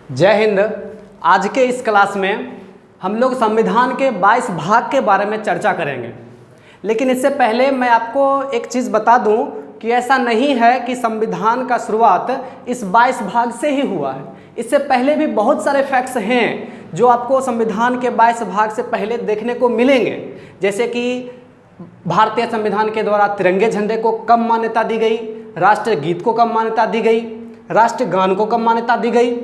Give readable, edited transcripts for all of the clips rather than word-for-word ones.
जय हिंद। आज के इस क्लास में हम लोग संविधान के 22 भाग के बारे में चर्चा करेंगे। लेकिन इससे पहले मैं आपको एक चीज़ बता दूं कि ऐसा नहीं है कि संविधान का शुरुआत इस 22 भाग से ही हुआ है। इससे पहले भी बहुत सारे फैक्ट्स हैं जो आपको संविधान के 22 भाग से पहले देखने को मिलेंगे। जैसे कि भारतीय संविधान के द्वारा तिरंगे झंडे को कम मान्यता दी गई, राष्ट्रीय गीत को कम मान्यता दी गई, राष्ट्रगान को कम मान्यता दी गई।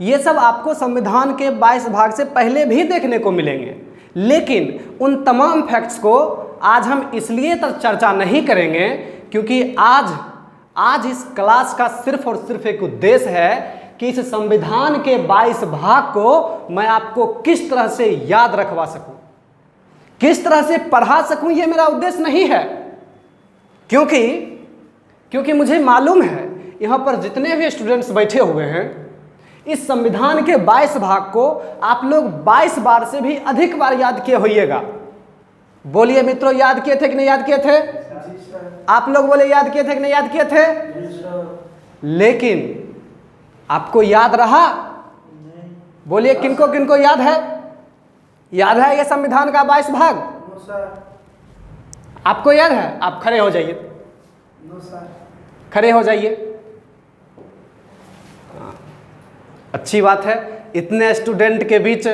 ये सब आपको संविधान के 22 भाग से पहले भी देखने को मिलेंगे। लेकिन उन तमाम फैक्ट्स को आज हम इसलिए चर्चा नहीं करेंगे क्योंकि आज इस क्लास का सिर्फ और सिर्फ एक उद्देश्य है कि इस संविधान के 22 भाग को मैं आपको किस तरह से याद रखवा सकूं, किस तरह से पढ़ा सकूं। ये मेरा उद्देश्य नहीं है क्योंकि मुझे मालूम है यहाँ पर जितने भी स्टूडेंट्स बैठे हुए हैं, इस संविधान के 22 भाग को आप लोग 22 बार से भी अधिक बार याद किए होइएगा। बोलिए मित्रों, याद किए थे कि नहीं याद किए थे? आप लोग बोले याद किए थे कि नहीं याद किए थे? लेकिन आपको याद रहा? बोलिए किनको किनको याद है? याद है ये संविधान का 22 भाग? आपको याद है? आप खड़े हो जाइए, खड़े हो जाइए। अच्छी बात है, इतने स्टूडेंट के बीच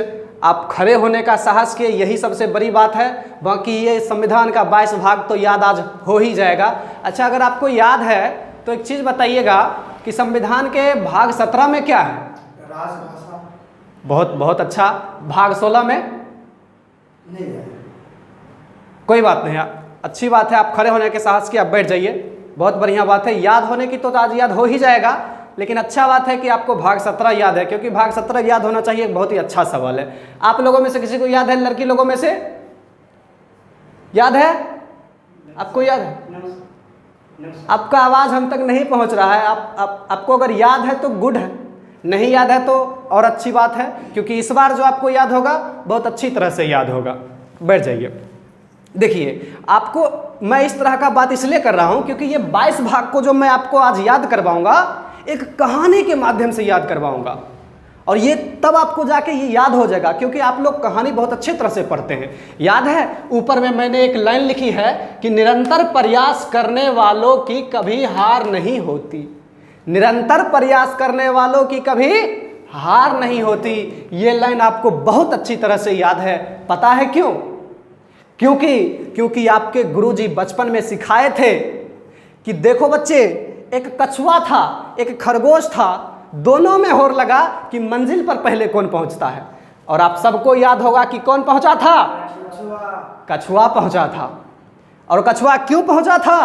आप खड़े होने का साहस किए, यही सबसे बड़ी बात है। बाकी ये संविधान का 22 भाग तो याद आज हो ही जाएगा। अच्छा, अगर आपको याद है तो एक चीज़ बताइएगा कि संविधान के भाग 17 में क्या है? राजभाषा। बहुत अच्छा। भाग 16 में नहीं है। कोई बात नहीं, अच्छी बात है, आप खड़े होने के साहस किए, आप बैठ जाइए। बहुत बढ़िया बात है, याद होने की तो आज याद हो ही जाएगा। लेकिन अच्छा बात है कि आपको भाग 17 याद है, क्योंकि भाग 17 याद होना चाहिए। एक बहुत ही अच्छा सवाल है। आप लोगों में से किसी को याद है? लड़की लोगों में से याद है? आपको याद है? आपका आवाज़ हम तक नहीं पहुंच रहा है। आपको अगर याद है तो गुड है, नहीं याद है तो और अच्छी बात है, क्योंकि इस बार जो आपको याद होगा बहुत अच्छी तरह से याद होगा। बैठ जाइए। देखिए, आपको मैं इस तरह का बात इसलिए कर रहा हूं क्योंकि ये 22 भाग को जो मैं आपको आज याद करवाऊंगा, एक कहानी के माध्यम से याद करवाऊंगा। और ये तब आपको जाके ये याद हो जाएगा क्योंकि आप लोग कहानी बहुत अच्छी तरह से पढ़ते हैं। याद है, ऊपर में मैंने एक लाइन लिखी है कि निरंतर प्रयास करने वालों की कभी हार नहीं होती। निरंतर प्रयास करने वालों की कभी हार नहीं होती। ये लाइन आपको बहुत अच्छी तरह से याद है। पता है क्यों? क्योंकि आपके गुरुजी बचपन में सिखाए थे कि देखो बच्चे, एक कछुआ था, एक खरगोश था, दोनों में होड़ लगा कि मंजिल पर पहले कौन पहुंचता है। और आप सबको याद होगा कि कौन पहुंचा था? कछुआ पहुंचा था। और कछुआ क्यों पहुंचा था?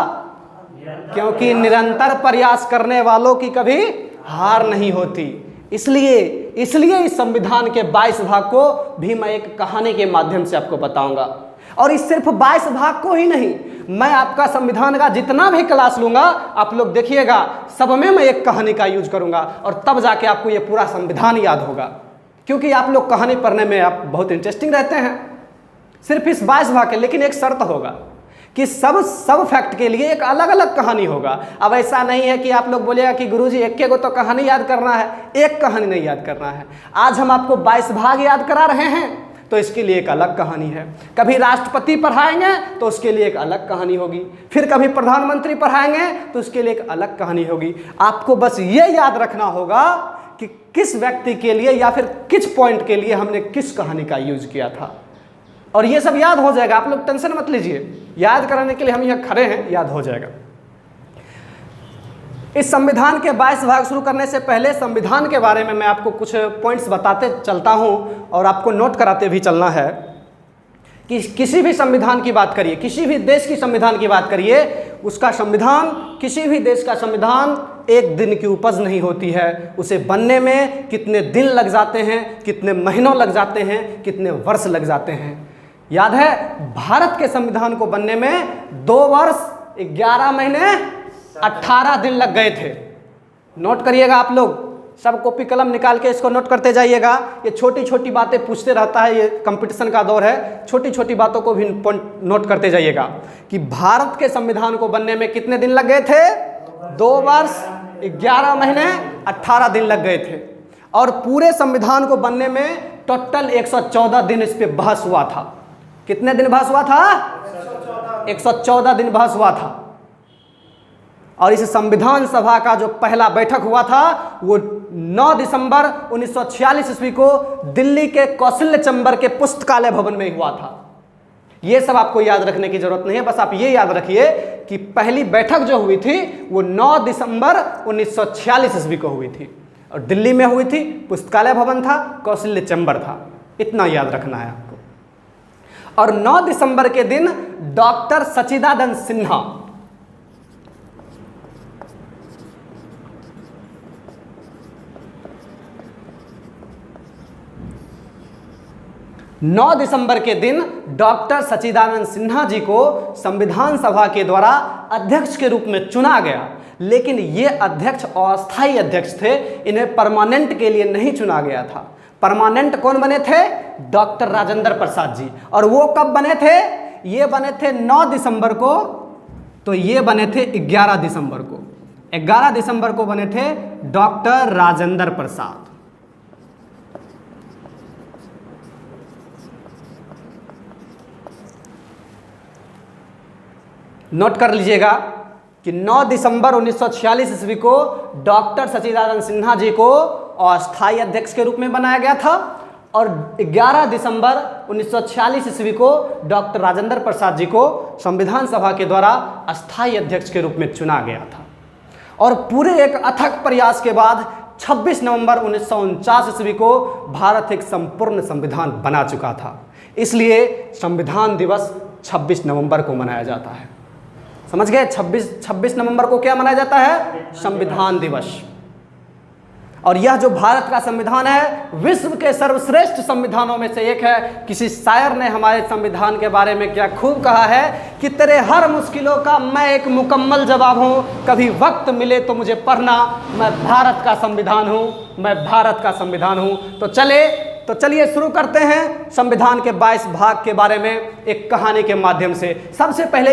क्योंकि निरंतर प्रयास करने वालों की कभी हार नहीं होती। इसलिए इस संविधान के 22 भाग को भी मैं एक कहानी के माध्यम से आपको बताऊंगा। और इस सिर्फ 22 भाग को ही नहीं, मैं आपका संविधान का जितना भी क्लास लूंगा, आप लोग देखिएगा, सब में मैं एक कहानी का यूज करूंगा और तब जाके आपको ये पूरा संविधान याद होगा। क्योंकि आप लोग कहानी पढ़ने में आप बहुत इंटरेस्टिंग रहते हैं, सिर्फ इस 22 भाग के। लेकिन एक शर्त होगा कि सब फैक्ट के लिए एक अलग अलग कहानी होगा। अब ऐसा नहीं है कि आप लोग बोलेगा कि गुरुजी एक को तो कहानी याद करना है, एक कहानी नहीं याद करना है। आज हम आपको 22 भाग याद करा रहे हैं तो इसके लिए एक अलग कहानी है। कभी राष्ट्रपति पढ़ाएंगे तो उसके लिए एक अलग कहानी होगी, फिर कभी प्रधानमंत्री पढ़ाएंगे तो उसके लिए एक अलग कहानी होगी। आपको बस ये याद रखना होगा कि किस व्यक्ति के लिए या फिर किस पॉइंट के लिए हमने किस कहानी का यूज किया था, और ये सब याद हो जाएगा। आप लोग टेंशन मत लीजिए, याद कराने के लिए हम यहाँ खड़े हैं, याद हो जाएगा। इस संविधान के 22 भाग शुरू करने से पहले संविधान के बारे में मैं आपको कुछ पॉइंट्स बताते चलता हूं और आपको नोट कराते भी चलना है कि किसी भी संविधान की बात करिए, किसी भी देश की संविधान की बात करिए, उसका संविधान, किसी भी देश का संविधान एक दिन की उपज नहीं होती है। उसे बनने में कितने दिन लग जाते हैं, कितने महीनों लग जाते हैं, कितने वर्ष लग जाते हैं। याद है, भारत के संविधान को बनने में 2 वर्ष 11 महीने 18 दिन लग गए थे। नोट करिएगा, आप लोग सब कॉपी कलम निकाल के इसको नोट करते जाइएगा। ये छोटी छोटी बातें पूछते रहता है, ये कंपटीशन का दौर है, छोटी छोटी बातों को भी नोट करते जाइएगा कि भारत के संविधान को बनने में कितने दिन लग गए थे? 2 वर्ष 11 महीने 18 दिन लग गए थे। और पूरे संविधान को बनने में टोटल 114 दिन इस पे बहस हुआ था। कितने दिन बहस हुआ था? 114 दिन बहस हुआ था। और इस संविधान सभा का जो पहला बैठक हुआ था वो 9 दिसंबर 1946 ईस्वी को दिल्ली के कौशल्य चंबर के पुस्तकालय भवन में हुआ था। ये सब आपको याद रखने की जरूरत नहीं है, बस आप ये याद रखिए कि पहली बैठक जो हुई थी वो 9 दिसंबर 1946 ईस्वी को हुई थी और दिल्ली में हुई थी। पुस्तकालय भवन था, कौशल्य चंबर था, इतना याद रखना है आपको। और 9 दिसंबर के दिन डॉक्टर सच्चिदानंद सिन्हा 9 दिसंबर के दिन डॉक्टर सच्चिदानंद सिन्हा जी को संविधान सभा के द्वारा अध्यक्ष के रूप में चुना गया। लेकिन ये अध्यक्ष अस्थायी अध्यक्ष थे, इन्हें परमानेंट के लिए नहीं चुना गया था। परमानेंट कौन बने थे? डॉक्टर राजेंद्र प्रसाद जी। और वो कब बने थे? ये बने थे 9 दिसंबर को, तो ये बने थे 11 दिसंबर को। 11 दिसंबर को बने थे डॉक्टर राजेंद्र प्रसाद। नोट कर लीजिएगा कि 9 दिसंबर 1946 ईस्वी को डॉक्टर सच्चिदानंद सिन्हा जी को अस्थायी अध्यक्ष के रूप में बनाया गया था और 11 दिसंबर 1946 ईस्वी को डॉक्टर राजेंद्र प्रसाद जी को संविधान सभा के द्वारा अस्थायी अध्यक्ष के रूप में चुना गया था। और पूरे एक अथक प्रयास के बाद 26 नवंबर 1949 ईस्वी को भारत एक संपूर्ण संविधान बना चुका था। इसलिए संविधान दिवस 26 नवंबर को मनाया जाता है। समझ गए? 26 नवंबर को क्या मनाया जाता है? संविधान दिवस। और यह जो भारत का संविधान है विश्व के सर्वश्रेष्ठ संविधानों में से एक है। किसी शायर ने हमारे संविधान के बारे में क्या खूब कहा है कि तेरे हर मुश्किलों का मैं एक मुकम्मल जवाब हूँ, कभी वक्त मिले तो मुझे पढ़ना, मैं भारत का संविधान हूँ, मैं भारत का संविधान हूँ। तो चलिए शुरू करते हैं संविधान के 22 भाग के बारे में एक कहानी के माध्यम से। सबसे पहले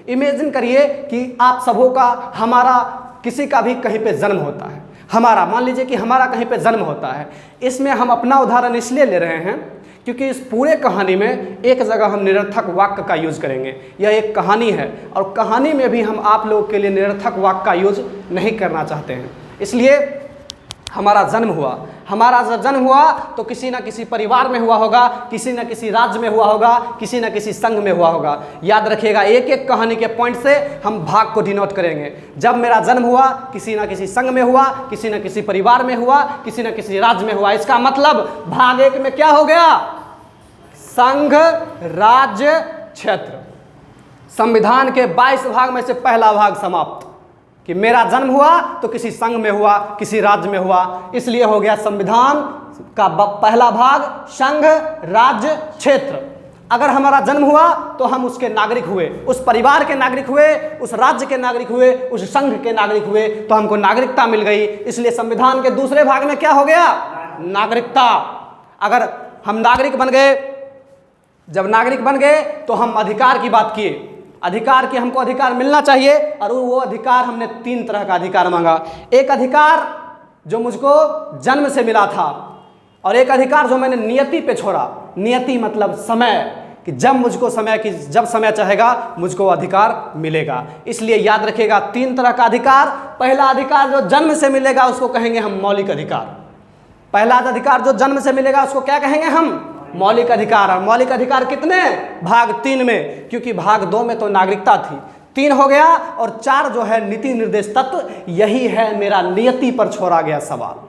इमेजिन करिए कि आप सबों का, हमारा, किसी का भी कहीं पे जन्म होता है। हमारा, मान लीजिए कि हमारा कहीं पे जन्म होता है। इसमें हम अपना उदाहरण इसलिए ले रहे हैं क्योंकि इस पूरे कहानी में एक जगह हम निरर्थक वाक्य का यूज करेंगे। यह एक कहानी है और कहानी में भी हम आप लोगों के लिए निरर्थक वाक्य का यूज नहीं करना चाहते हैं। इसलिए हमारा जन्म हुआ तो किसी न किसी परिवार में हुआ होगा, किसी न किसी राज्य में हुआ होगा, किसी न किसी संघ में हुआ होगा। याद रखिएगा, एक एक कहानी के पॉइंट से हम भाग को डिनोट करेंगे। जब मेरा जन्म हुआ, किसी न किसी संघ में हुआ, किसी न किसी परिवार में हुआ, किसी न किसी राज्य में हुआ। इसका मतलब भाग 1 में क्या हो गया? संघ, राज्य, क्षेत्र। संविधान के 22 भाग में से पहला भाग समाप्त कि मेरा जन्म हुआ तो किसी संघ में हुआ, किसी राज्य में हुआ। इसलिए हो गया संविधान का पहला भाग संघ, राज्य, क्षेत्र। अगर हमारा जन्म हुआ तो हम उसके नागरिक हुए, उस परिवार के नागरिक हुए, उस राज्य के नागरिक हुए, उस संघ के नागरिक हुए, तो हमको नागरिकता मिल गई। इसलिए संविधान के दूसरे भाग में क्या हो गया? नागरिकता। अगर हम नागरिक बन गए, जब नागरिक बन गए तो हम अधिकार की बात किए, अधिकार की हमको अधिकार मिलना चाहिए। और वो अधिकार, हमने 3 तरह का अधिकार मांगा। एक अधिकार जो मुझको जन्म से मिला था और एक अधिकार जो मैंने नियति पे छोड़ा। नियति मतलब समय, कि जब समय चाहेगा मुझको अधिकार मिलेगा। इसलिए याद रखिएगा 3 तरह का अधिकार। पहला अधिकार जो जन्म से मिलेगा उसको कहेंगे हम मौलिक अधिकार। पहला अधिकार जो जन्म से मिलेगा उसको क्या कहेंगे हम? मौलिक अधिकार। और मौलिक अधिकार कितने? भाग 3 में, क्योंकि भाग 2 में तो नागरिकता थी। 3 हो गया। और 4 जो है नीति निर्देश तत्व। यही है मेरा नियति पर छोड़ा गया सवाल,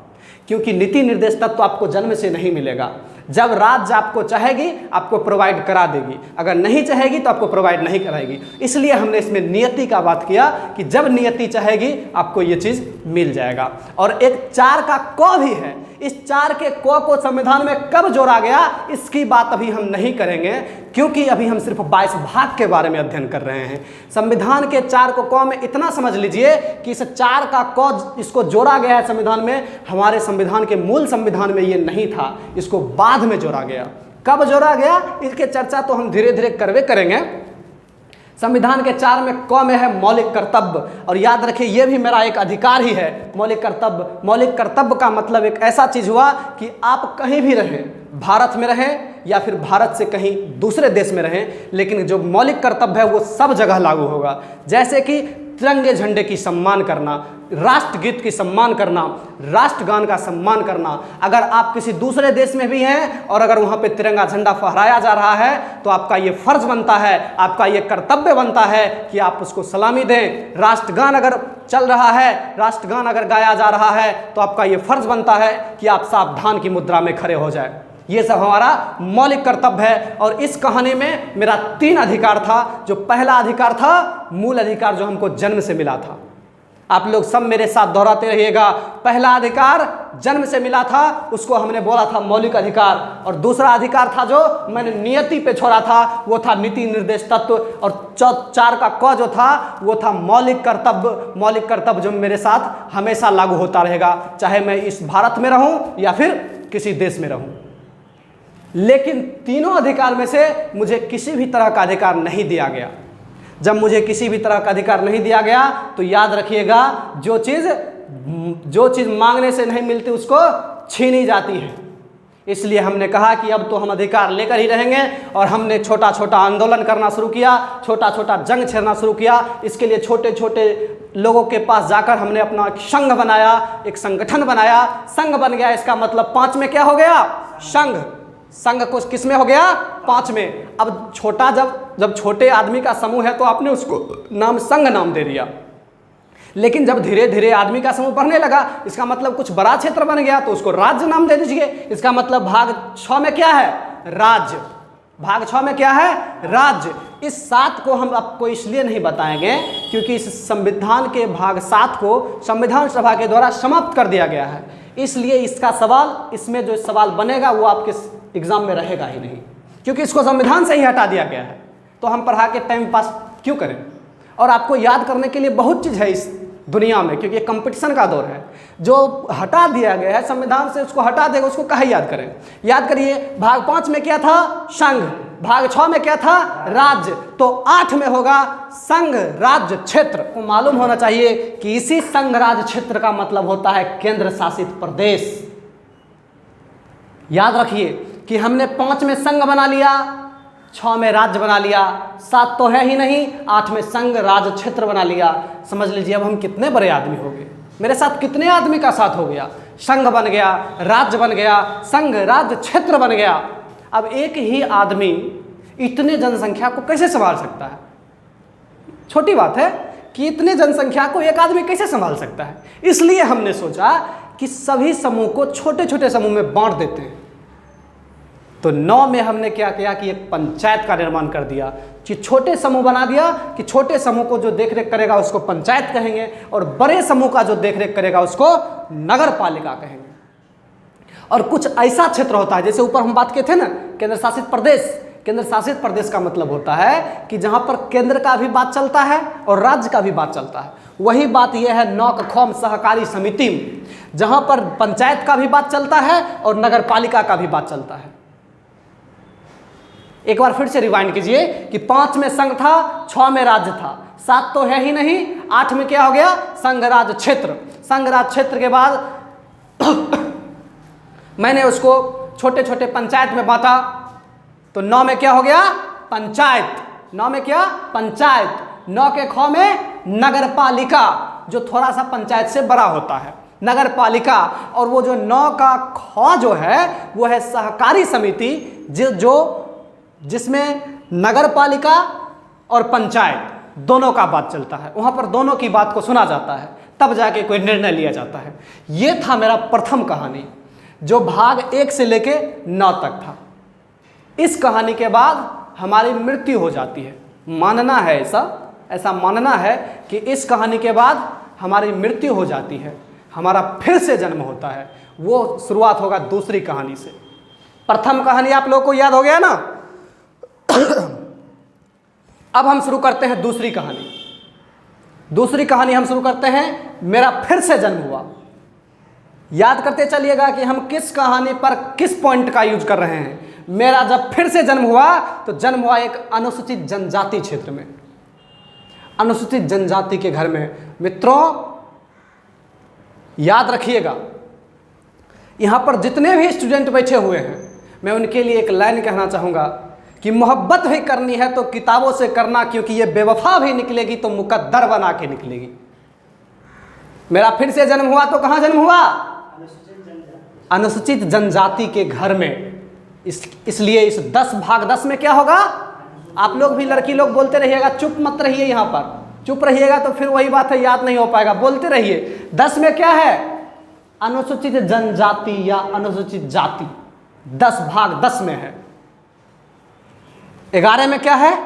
क्योंकि नीति निर्देश तत्व आपको जन्म से नहीं मिलेगा। जब राज्य आपको चाहेगी आपको प्रोवाइड करा देगी, अगर नहीं चाहेगी तो आपको प्रोवाइड नहीं कराएगी। इसलिए हमने इसमें नियति का बात किया कि जब नियति चाहेगी आपको ये चीज़ मिल जाएगा। और एक 4 का क भी है। इस 4 के क को संविधान में कब जोड़ा गया इसकी बात अभी हम नहीं करेंगे, क्योंकि अभी हम सिर्फ 22 भाग के बारे में अध्ययन कर रहे हैं। संविधान के 4 को क में इतना समझ लीजिए कि इस 4 का क इसको जोड़ा गया है संविधान में। हमारे संविधान के मूल संविधान में ये नहीं था, इसको बाद में जोड़ा गया। कब जोड़ा गया इसके चर्चा तो हम धीरे धीरे करवे करेंगे। संविधान के 4 में क में है मौलिक कर्तव्य, और याद रखिए ये भी मेरा एक अधिकार ही है, मौलिक कर्तव्य। मौलिक कर्तव्य का मतलब एक ऐसा चीज़ हुआ कि आप कहीं भी रहें, भारत में रहें या फिर भारत से कहीं दूसरे देश में रहें, लेकिन जो मौलिक कर्तव्य है वो सब जगह लागू होगा। जैसे कि तिरंगे झंडे की सम्मान करना, राष्ट्रगीत की सम्मान करना, राष्ट्रगान का सम्मान करना। अगर आप किसी दूसरे देश में भी हैं और अगर वहाँ पे तिरंगा झंडा फहराया जा रहा है तो आपका ये फर्ज बनता है, आपका ये कर्तव्य बनता है कि आप उसको सलामी दें। राष्ट्रगान अगर चल रहा है, राष्ट्रगान अगर गाया जा रहा है तो आपका ये फर्ज बनता है कि आप सावधान की मुद्रा में खड़े हो जाए। ये सब हमारा मौलिक कर्तव्य है। और इस कहानी में मेरा 3 अधिकार था। जो पहला अधिकार था मूल अधिकार, जो हमको जन्म से मिला था। आप लोग सब मेरे साथ दोहराते रहिएगा। पहला अधिकार जन्म से मिला था, उसको हमने बोला था मौलिक अधिकार। और दूसरा अधिकार था जो मैंने नियति पे छोड़ा था, वो था नीति निर्देश तत्व। और 4 का क जो था वो था मौलिक कर्तव्य। मौलिक कर्तव्य जो मेरे साथ हमेशा लागू होता रहेगा, चाहे मैं इस भारत में रहूं या फिर किसी देश में रहूं। लेकिन तीनों अधिकार में से मुझे किसी भी तरह का अधिकार नहीं दिया गया। जब मुझे किसी भी तरह का अधिकार नहीं दिया गया तो याद रखिएगा, जो चीज़ मांगने से नहीं मिलती उसको छीनी जाती है। इसलिए हमने कहा कि अब तो हम अधिकार लेकर ही रहेंगे। और हमने छोटा छोटा आंदोलन करना शुरू किया, छोटा छोटा जंग छेड़ना शुरू किया। इसके लिए छोटे छोटे लोगों के पास जाकर हमने अपना एक संघ बनाया, एक संगठन बनाया। संघ बन गया, इसका मतलब 5 में क्या हो गया? संघ। संघ को किस में हो गया? 5 में। अब छोटा जब छोटे आदमी का समूह है तो आपने उसको नाम संघ नाम दे दिया। लेकिन जब धीरे धीरे आदमी का समूह बढ़ने लगा, इसका मतलब कुछ बड़ा क्षेत्र बन गया तो उसको राज्य नाम दे दीजिए। इसका मतलब भाग 6 में क्या है? राज्य। भाग 6 में क्या है? राज्य। इस 7 को हम आपको इसलिए नहीं बताएंगे क्योंकि इस संविधान के भाग 7 को संविधान सभा के द्वारा समाप्त कर दिया गया है। इसलिए इसका सवाल, इसमें जो सवाल बनेगा वो आपके एग्जाम में रहेगा ही नहीं, क्योंकि इसको संविधान से ही हटा दिया गया है। तो हम पढ़ा के टाइम पास क्यों करें? और आपको याद करने के लिए बहुत चीज़ है इस दुनिया में, क्योंकि कंपटीशन का दौर है। जो हटा दिया गया है संविधान से, उसको हटा देगा, उसको काहे याद करें? याद करिए, भाग 5 में क्या था? संघ। भाग 6 में क्या था? राज्य। तो 8 में होगा संघ राज्य क्षेत्र। को मालूम होना चाहिए कि इसी संघ राज्य क्षेत्र का मतलब होता है केंद्र शासित प्रदेश। याद रखिए कि हमने 5 में संघ बना लिया, 6 में राज्य बना लिया, 7 तो है ही नहीं, 8 में संघ राज्य क्षेत्र बना लिया। समझ लीजिए अब हम कितने बड़े आदमी हो गए। मेरे साथ कितने आदमी का साथ हो गया? संघ बन गया, राज्य बन गया, संघ राज्य क्षेत्र बन गया। अब एक ही आदमी इतने जनसंख्या को कैसे संभाल सकता है? छोटी बात है कि इतने जनसंख्या को एक आदमी कैसे संभाल सकता है। इसलिए हमने सोचा कि सभी समूह को छोटे छोटे समूह में बांट देते हैं। तो 9 में हमने क्या किया कि एक पंचायत का निर्माण कर दिया, कि छोटे समूह बना दिया कि छोटे समूह को जो देखरेख करेगा उसको पंचायत कहेंगे, और बड़े समूह का जो देखरेख करेगा उसको नगर पालिका कहेंगे। और कुछ ऐसा क्षेत्र होता है, जैसे ऊपर हम बात किए थे ना, केंद्र शासित प्रदेश। केंद्र शासित प्रदेश का मतलब होता है कि जहां पर केंद्र का भी बात चलता है और राज्य का भी बात चलता है। वही बात यह है नौकखोम सहकारी समिति में, जहां पर पंचायत का भी बात चलता है और नगर पालिका का भी बात चलता है। एक बार फिर से रिवाइंड कीजिए कि 5 में संघ था, 6 में राज्य था, 7 तो है ही नहीं, 8 में क्या हो गया? संघ राज्य क्षेत्र। संघ राज्य क्षेत्र के बाद मैंने उसको छोटे छोटे पंचायत में बांटा, तो 9 में क्या हो गया? पंचायत। 9 में क्या? पंचायत। 9 के ख में नगर पालिका, जो थोड़ा सा पंचायत से बड़ा होता है, नगर पालिका। और वो जो 9 का ख जो है वो है सहकारी समिति, जिसमें नगर पालिका और पंचायत दोनों का बात चलता है। वहाँ पर दोनों की बात को सुना जाता है, तब जाके कोई निर्णय लिया जाता है। ये था मेरा प्रथम कहानी, जो भाग 1 से लेके 9 तक था। इस कहानी के बाद हमारी मृत्यु हो जाती है। मानना है ऐसा मानना है कि इस कहानी के बाद हमारी मृत्यु हो जाती है, हमारा फिर से जन्म होता है। वो शुरुआत होगा दूसरी कहानी से। प्रथम कहानी आप लोगों को याद हो गया ना। अब हम शुरू करते हैं दूसरी कहानी। दूसरी कहानी हम शुरू करते हैं, मेरा फिर से जन्म हुआ। याद करते चलिएगा कि हम किस कहानी पर किस पॉइंट का यूज कर रहे हैं। मेरा जब फिर से जन्म हुआ तो जन्म हुआ एक अनुसूचित जनजाति क्षेत्र में। अनुसूचित जनजाति के घर में। मित्रों याद रखिएगा, यहाँ पर जितने भी स्टूडेंट बैठे हुए हैं, मैं उनके लिए एक लाइन कहना चाहूँगा कि मोहब्बत भी करनी है तो किताबों से करना, क्योंकि ये बेवफा भी निकलेगी तो मुकद्दर बना के निकलेगी। मेरा फिर से जन्म हुआ तो कहाँ जन्म हुआ? अनुसूचित जनजाति के घर में। इसलिए इस 10/10 में क्या होगा? आप लोग भी लड़की लोग बोलते रहिएगा, चुप मत रहिए, यहाँ पर चुप रहिएगा तो फिर वही बात है, याद नहीं हो पाएगा, बोलते रहिए। 10 में क्या है? अनुसूचित जनजाति या अनुसूचित जाति 10/10 में है। 11 में क्या है?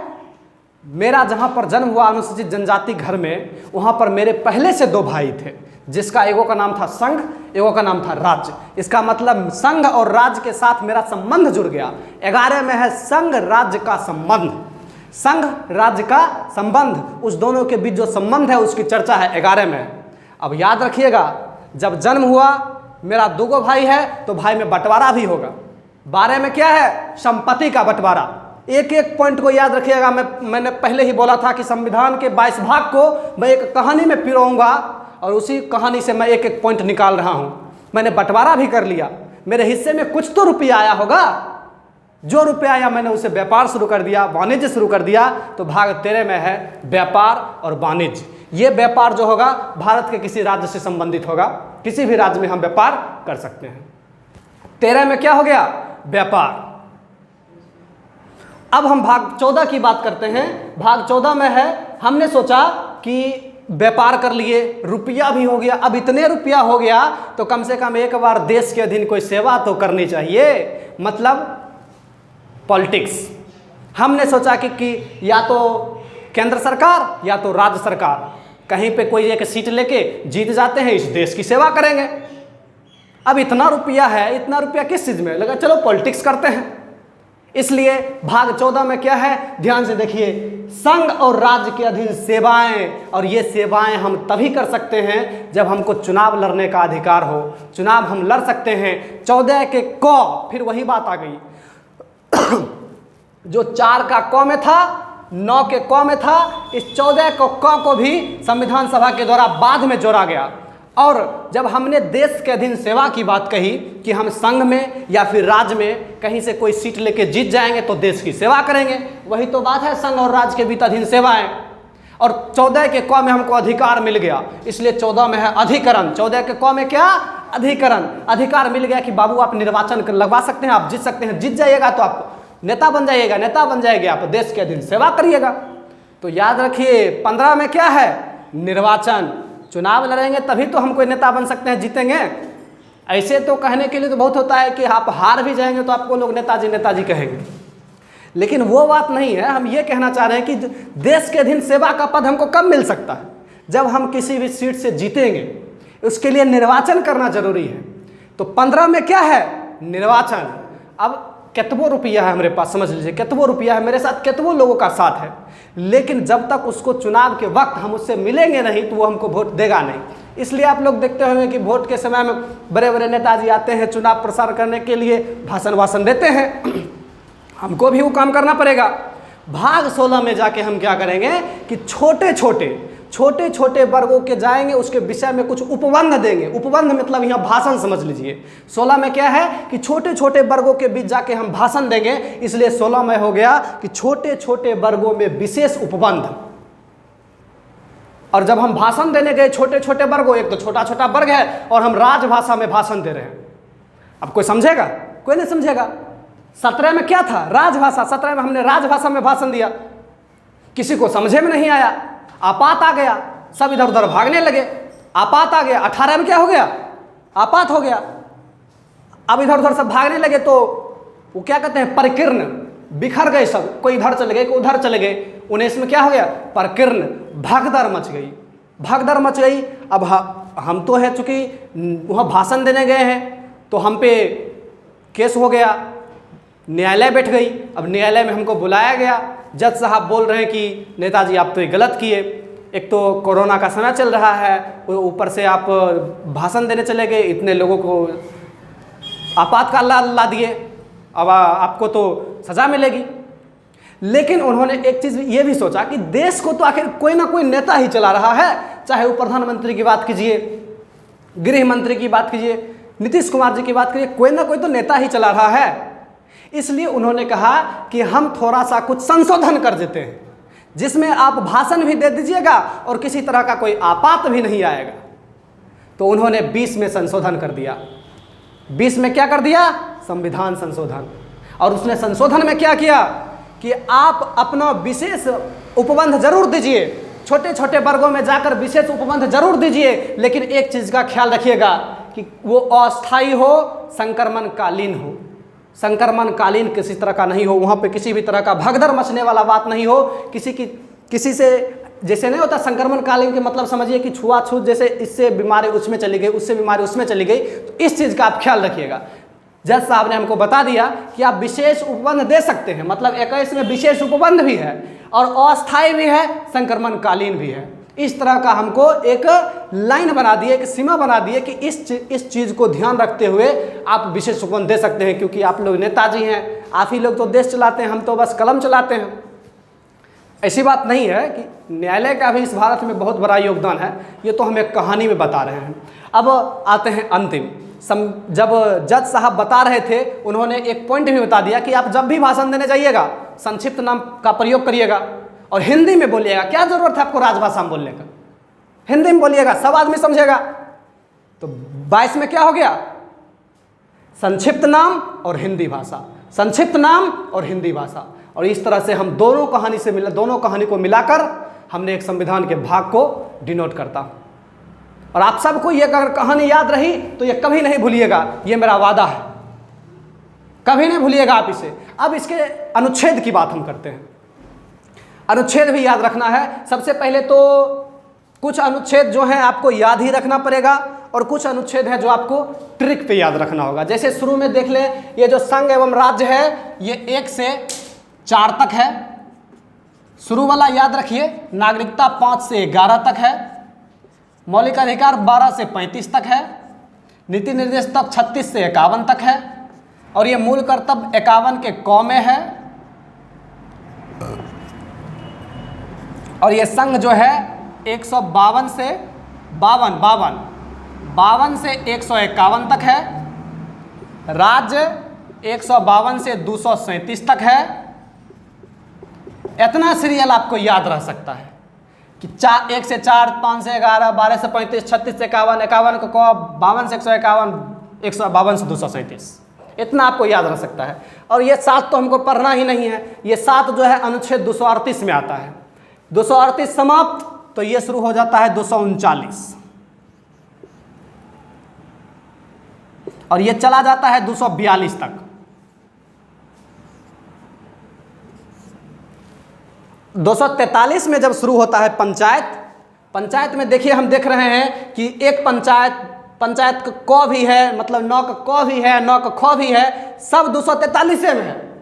मेरा जहां पर जन्म हुआ अनुसूचित जनजाति घर में, वहां पर मेरे पहले से 2 भाई थे, जिसका एगो का नाम था संघ, एगो का नाम था राज्य। इसका मतलब संघ और राज्य के साथ मेरा संबंध जुड़ गया। 11 में है संघ राज्य का संबंध, संघ राज्य का संबंध, उस दोनों के बीच जो संबंध है उसकी चर्चा है 11 में। अब याद रखिएगा, जब जन्म हुआ मेरा 2 भाई है तो भाई में बंटवारा भी होगा। 12 में क्या है? संपत्ति का बंटवारा। एक एक पॉइंट को याद रखिएगा। मैंने पहले ही बोला था कि संविधान के 22 भाग को मैं एक कहानी में पिरोऊंगा और उसी कहानी से मैं एक एक पॉइंट निकाल रहा हूं। मैंने बंटवारा भी कर लिया, मेरे हिस्से में कुछ तो रुपया आया होगा, जो रुपया आया मैंने उसे व्यापार शुरू कर दिया, वाणिज्य शुरू कर दिया। तो भाग 13 में है व्यापार और वाणिज्य। ये व्यापार जो होगा भारत के किसी राज्य से संबंधित होगा, किसी भी राज्य में हम व्यापार कर सकते हैं। 13 में क्या हो गया? व्यापार। अब हम भाग 14 की बात करते हैं। भाग 14 में है, हमने सोचा कि व्यापार कर लिए, रुपया भी हो गया। अब इतने रुपया हो गया तो कम से कम एक बार देश के अधीन कोई सेवा तो करनी चाहिए, मतलब पॉलिटिक्स। हमने सोचा कि या तो केंद्र सरकार या तो राज्य सरकार, कहीं पे कोई एक सीट लेके जीत जाते हैं, इस देश की सेवा करेंगे। अब इतना रुपया है, इतना रुपया किस चीज़ में लगा? चलो पॉलिटिक्स करते हैं। इसलिए भाग 14 में क्या है? ध्यान से देखिए, संघ और राज्य के अधीन सेवाएं। और ये सेवाएं हम तभी कर सकते हैं जब हमको चुनाव लड़ने का अधिकार हो। चुनाव हम लड़ सकते हैं। 14 के क, फिर वही बात आ गई जो 4 का क में था, 9 के क में था, इस 14 को क को भी संविधान सभा के द्वारा बाद में जोड़ा गया। और जब हमने देश के अधीन सेवा की बात कही कि हम संघ में या फिर राज्य में कहीं से कोई सीट लेके जीत जाएंगे तो देश की सेवा करेंगे, वही तो बात है, संघ और राज्य के बीच अधीन सेवाएं। और 14 के क में हमको अधिकार मिल गया, इसलिए 14 में है अधिकरण। 14 के क में क्या? अधिकरण। अधिकार मिल गया कि बाबू आप निर्वाचन लगवा सकते हैं, आप जीत सकते हैं, जीत जाइएगा तो आप नेता बन जाइएगा, नेता बन जाएंगे आप, देश के अधीन सेवा करिएगा। तो याद रखिए 15 में क्या है? निर्वाचन। चुनाव लड़ेंगे तभी तो हम कोई नेता बन सकते हैं, जीतेंगे। ऐसे तो कहने के लिए तो बहुत होता है कि आप हार भी जाएंगे तो आपको लोग नेताजी नेताजी कहेंगे, लेकिन वो बात नहीं है। हम ये कहना चाह रहे हैं कि देश के अधीन सेवा का पद हमको कब मिल सकता है? जब हम किसी भी सीट से जीतेंगे, उसके लिए निर्वाचन करना जरूरी है। तो 15 में क्या है? निर्वाचन। अब कितवो रुपया है हमारे पास, समझ लीजिए कितवो रुपया है मेरे साथ, कितवो लोगों का साथ है, लेकिन जब तक उसको चुनाव के वक्त हम उससे मिलेंगे नहीं तो वो हमको वोट देगा नहीं। इसलिए आप लोग देखते होंगे कि वोट के समय में बड़े बड़े नेताजी आते हैं चुनाव प्रसार करने के लिए, भाषण देते हैं। हमको भी वो काम करना पड़ेगा। भाग 16 में जाके हम क्या करेंगे कि छोटे छोटे वर्गों के जाएंगे, उसके विषय में कुछ उपबंध देंगे। उपबंध मतलब यहाँ भाषण समझ लीजिए। 16 में क्या है कि छोटे छोटे वर्गों के बीच जाके हम भाषण देंगे, इसलिए 16 में हो गया कि छोटे छोटे वर्गों में विशेष उपबंध। और जब हम भाषण देने गए छोटे छोटे वर्गों, एक तो छोटा छोटा वर्ग है और हम राजभाषा में भाषण दे रहे हैं, अब कोई समझेगा? कोई नहीं समझेगा। 17 में क्या था? राजभाषा। 17 में हमने राजभाषा में भाषण दिया, किसी को समझे में नहीं आया, आपात आ गया, सब इधर उधर भागने लगे, आपात आ गया। 18 में क्या हो गया? आपात हो गया। अब इधर उधर सब भागने लगे तो वो क्या कहते हैं? परिकीर्ण, बिखर गए सब, कोई इधर चले गए, कोई उधर चले गए। 19 में क्या हो गया? परिकीर्ण, भगदड़ मच गई, भगदड़ मच गई। अब हम तो है चूंकि वहाँ भाषण देने गए हैं तो हम पे केस हो गया, न्यायालय बैठ गई। अब न्यायालय में हमको बुलाया गया, जज साहब बोल रहे हैं कि नेताजी आप तो ये गलत किए, एक तो कोरोना का समय चल रहा है, ऊपर से आप भाषण देने चले गए, इतने लोगों को आपातकाल ला दिए, अब आपको तो सज़ा मिलेगी। लेकिन उन्होंने एक चीज़ ये भी सोचा कि देश को तो आखिर कोई ना कोई नेता ही चला रहा है, चाहे वो प्रधानमंत्री की बात कीजिए, गृह मंत्री की बात कीजिए, नीतीश कुमार जी की बात करिए, कोई ना कोई तो नेता ही चला रहा है। इसलिए उन्होंने कहा कि हम थोड़ा सा कुछ संशोधन कर देते हैं, जिसमें आप भाषण भी दे दीजिएगा और किसी तरह का कोई आपात भी नहीं आएगा। तो उन्होंने 20 में संशोधन कर दिया। 20 में क्या कर दिया? संविधान संशोधन। और उसने संशोधन में क्या किया कि आप अपना विशेष उपबंध जरूर दीजिए, छोटे छोटे वर्गों में जाकर विशेष उपबंध जरूर दीजिए, लेकिन एक चीज़ का ख्याल रखिएगा कि वो अस्थायी हो, संक्रमणकालीन हो। संक्रमणकालीन किसी तरह का नहीं हो, वहाँ पे किसी भी तरह का भगदड़ मचने वाला बात नहीं हो, किसी से जैसे नहीं होता संक्रमणकालीन के मतलब समझिए कि छुआछूत, जैसे इससे बीमारी उसमें चली गई, उससे बीमारी उसमें चली गई। तो इस चीज़ का आप ख्याल रखिएगा। जज साहब ने हमको बता दिया कि आप विशेष उपबंध दे सकते हैं, मतलब 21 में विशेष उपबंध भी है और अस्थायी भी है, संक्रमणकालीन भी है। इस तरह का हमको एक लाइन बना दिए, एक सीमा बना दिए कि इस चीज़ को ध्यान रखते हुए आप विशेष उपबंध दे सकते हैं, क्योंकि आप लोग नेताजी हैं, आप ही लोग तो देश चलाते हैं, हम तो बस कलम चलाते हैं। ऐसी बात नहीं है कि न्यायालय का भी इस भारत में बहुत बड़ा योगदान है, ये तो हम एक कहानी में बता रहे हैं। अब आते हैं अंतिम। जब जज साहब बता रहे थे, उन्होंने एक पॉइंट भी बता दिया कि आप जब भी भाषण देने जाइएगा संक्षिप्त नाम का प्रयोग करिएगा और हिंदी में बोलिएगा। क्या जरूरत है आपको राजभाषा में बोलने का? हिंदी में बोलिएगा, सब आदमी समझेगा। तो 22 में क्या हो गया? संक्षिप्त नाम और हिंदी भाषा, संक्षिप्त नाम और हिंदी भाषा। और इस तरह से हम दोनों कहानी को मिलाकर हमने एक संविधान के भाग को डिनोट करता हूं। और आप सबको ये अगर कहानी याद रही तो ये कभी नहीं भूलिएगा, ये मेरा वादा है, कभी नहीं भूलिएगा आप इसे। अब इसके अनुच्छेद की बात हम करते हैं। अनुच्छेद भी याद रखना है। सबसे पहले तो कुछ अनुच्छेद जो है आपको याद ही रखना पड़ेगा और कुछ अनुच्छेद है जो आपको ट्रिक पे याद रखना होगा। जैसे शुरू में देख लें, ये जो संघ एवं राज्य है ये 1 से 4 तक है। शुरू वाला याद रखिए। नागरिकता 5 से 11 तक है। मौलिक अधिकार 12 से 35 तक है। नीति निर्देश तक 36 से 51 तक है। और ये मूल कर्तव्य 51 के क में है। और ये संघ जो है 152 से 52 से 151 तक है। राज्य 152 से 237 तक है। इतना सीरियल आपको याद रह सकता है कि 1 से 4, 5 से 11, 12 से 35, 36 से 51, 51 को 52 से 151, 152 से 237, इतना आपको याद रह सकता है। और ये 7 तो हमको पढ़ना ही नहीं है। ये 7 जो है अनुच्छेद 238 में आता है। 238 समाप्त तो ये शुरू हो जाता है 239 और ये चला जाता है 242 तक। 243 में जब शुरू होता है पंचायत में देखिए हम देख रहे हैं कि एक पंचायत का क भी है, मतलब 9 का क भी है, 9 का ख भी है, सब 243 में है।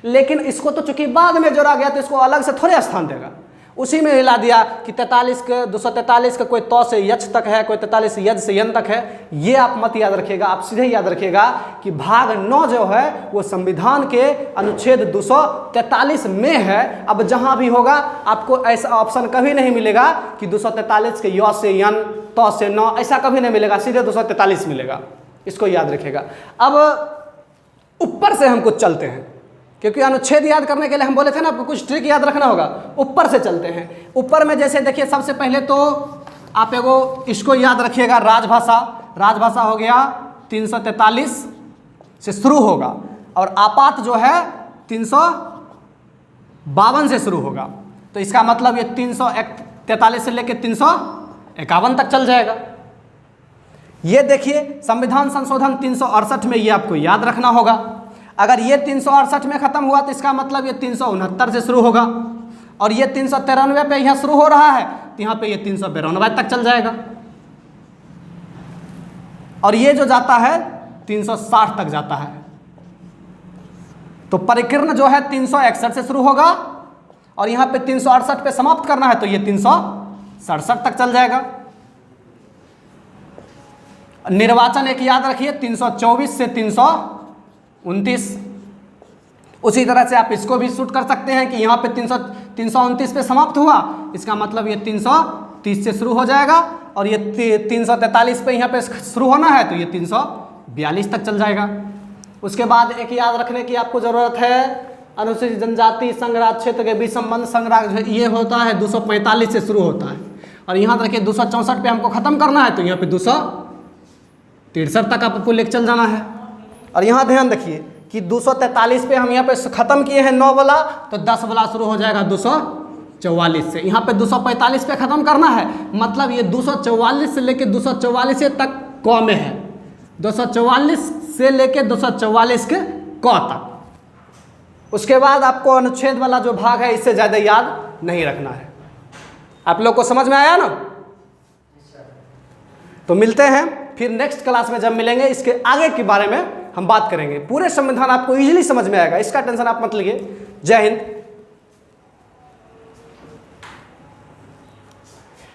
लेकिन इसको तो चूंकि बाद में जोड़ा गया तो इसको अलग से थोड़े स्थान देगा, उसी में हिला दिया कि 243 का कोई त से यच तक है, कोई 43 यज से यन तक है। ये आप मत याद रखिएगा, आप सीधे याद रखिएगा कि भाग 9 जो है वो संविधान के अनुच्छेद 243 में है। अब जहां भी होगा आपको ऐसा ऑप्शन कभी नहीं मिलेगा कि 243 के य से यन, त से न, ऐसा कभी नहीं मिलेगा, सीधे 243 मिलेगा। इसको याद रखिएगा। अब ऊपर से हम कुछ चलते हैं, क्योंकि अनुच्छेद याद करने के लिए हम बोले थे ना आपको कुछ ट्रिक याद रखना होगा। ऊपर से चलते हैं। ऊपर में जैसे देखिए सबसे पहले तो आप एगो इसको याद रखिएगा, राजभाषा हो गया 343 से शुरू होगा और आपात जो है 352 से शुरू होगा। तो इसका मतलब ये 343 से लेकर 351 तक चल जाएगा। ये देखिए संविधान संशोधन 368 में, ये आपको याद रखना होगा। अगर ये 368 में खत्म हुआ तो इसका मतलब ये 369 से शुरू होगा और ये 393 पे यहाँ शुरू हो रहा है तो यहाँ पे ये 392 तक चल जाएगा और ये जो जाता है 360 तक जाता है। तो परिकीर्ण जो है 361 से शुरू होगा और यहाँ पे 368 पे समाप्त करना है तो ये 367 तक चल जाएगा। निर्वाचन एक याद रखिए 324 से 329 उसी तरह से आप इसको भी शूट कर सकते हैं कि यहाँ पे 329 पे समाप्त हुआ, इसका मतलब ये 330 से शुरू हो जाएगा, और ये 343 पे यहाँ पे शुरू होना है तो ये 342 तक चल जाएगा। उसके बाद एक याद रखने की आपको ज़रूरत है, अनुसूचित जनजाति संघराज्य क्षेत्र के बीच संबंध संघराज्य, ये होता है 245 से शुरू होता है, और यहाँ देखिए 264 पे हमको ख़त्म करना है तो यहाँ पे 263 तक आपको लेकर चल जाना है। और यहाँ ध्यान रखिए कि 243 पे हम यहाँ पे ख़त्म किए हैं 9 वाला, तो 10 वाला शुरू हो जाएगा 244 से। यहाँ पे 245 पे ख़त्म करना है, मतलब ये 244 से लेके 244 तक क में है, 244 से लेके 244 के क तक। उसके बाद आपको अनुच्छेद वाला जो भाग है इससे ज़्यादा याद नहीं रखना है। आप लोग को समझ में आया ना? तो मिलते हैं फिर नेक्स्ट क्लास में, जब मिलेंगे इसके आगे के बारे में हम बात करेंगे। पूरे संविधान आपको इजीली समझ में आएगा, इसका टेंशन आप मत लीजिए। जय हिंद,